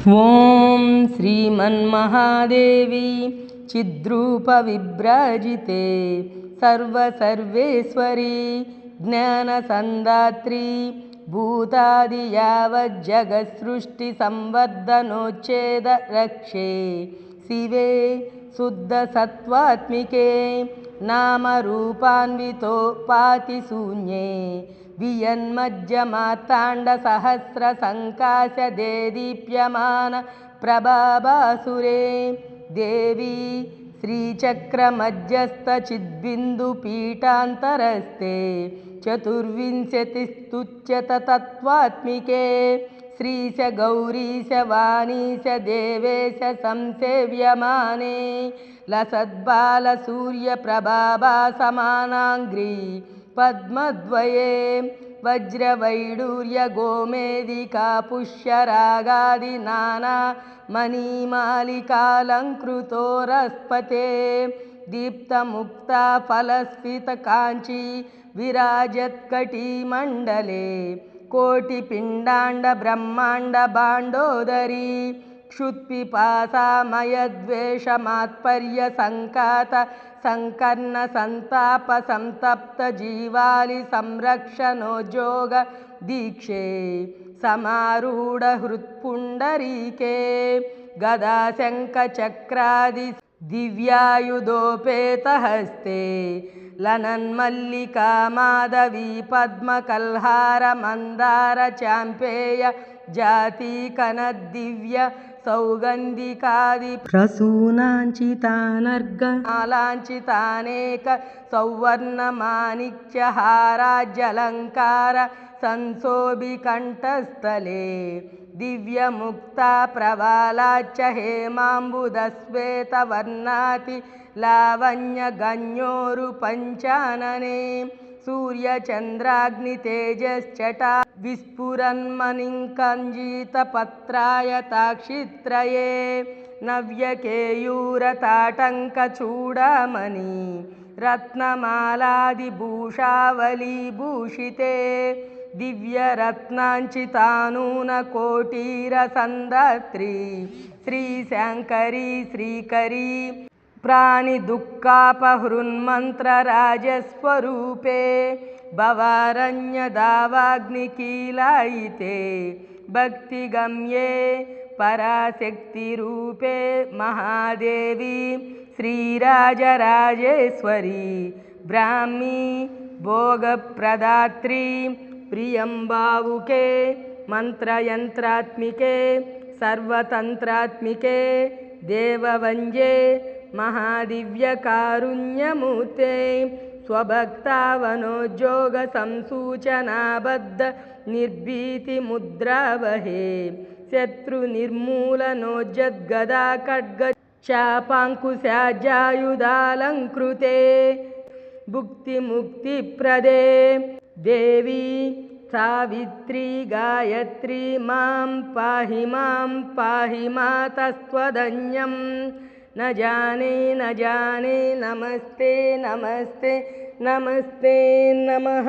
ॐ श्रीमन्महादेवी चिद्रूपविभ्राजिते सर्वेश्वरी ज्ञानसन्धात्री भूतादियावज्जगत्सृष्टिसंवर्धनोच्छेदरक्षे शिवे शुद्धसत्त्वात्मिके नामरूपान्वितोपातिशून्ये वियन्मज्जमार्ताण्डसहस्रसङ्काशदे दीप्यमान प्रभाभासुरे देवी श्रीचक्रमध्यस्थचिद्बिन्दुपीठान्तरस्ते चतुर्विंशतिस्तुच्यतत्त्वात्मिके श्रीश गौरीश वाणीश देवेश संसेव्यमाने लसद्बालसूर्यप्रभाभासमानाङ्घ्रि पद्मद्वये वज्रवैडूर्यगोमेदिका पुष्यरागादिनाना मणिमालिकालङ्कृतोरस्पते दीप्तमुक्ता फलस्फीतकाञ्ची विराजत्कटिमण्डले कोटिपिण्डाण्डब्रह्माण्डभाण्डोदरी क्षुत्पिपासामयद्वेषमात्पर्यसङ्कात संकर्णसन्तापसंतप्तजीवालि संरक्षणोज्जोग दीक्षे समारूढहृत्पुण्डरीके गदाशङ्खचक्रादि दिव्यायुधोपेतहस्ते लनन्मल्लिका माधवी पद्मकल्हार मन्दार चाम्पेय जातीकनद्दिव्य सौगन्धिकादि प्रसूनाञ्चितानर्गमालाञ्चितानेक सौवर्णमाणिक्यहाराज्यलङ्कार संशोभिकण्ठस्थले दिव्यमुक्ता प्रवालाच्च हेमाम्बुदश्वेतवर्णाति लावण्यगण्योरुपञ्चानने सूर्यचन्द्राग्नितेजश्चटा विस्फुरन्मणिकञ्जितपत्रायताक्षित्रये नव्यकेयूरताटङ्कचूडामणि रत्नमालादिभूषावलीभूषिते दिव्यरत्नाञ्चितानूनकोटीरसन्धात्री श्रीशङ्करी श्रीकरी प्राणिदुःखापहृन्मन्त्रराजस्वरूपे भवारण्यदावाग्निकीलायिते भक्तिगम्ये पराशक्तिरूपे महादेवी श्रीराजराजेश्वरी ब्राह्मी भोगप्रदात्री प्रियंभावुके मंत्रयंत्रात्मिके सर्वतंत्रात्मिके देववंजे महादिव्यकारुण्यमूर्ते स्वभक्तावनोज्जोग संसूचनाबद्ध निर्भीतिमुद्रावहे शत्रुनिर्मूलनोज्जद्गदा खड्ग चापाङ्कुशाजायुधालङ्कृते भुक्तिमुक्तिप्रदे देवी सावित्री गायत्री मां पाहि मातस्त्वदन्यं न जाने नमस्ते नमस्ते नमस्ते नमः।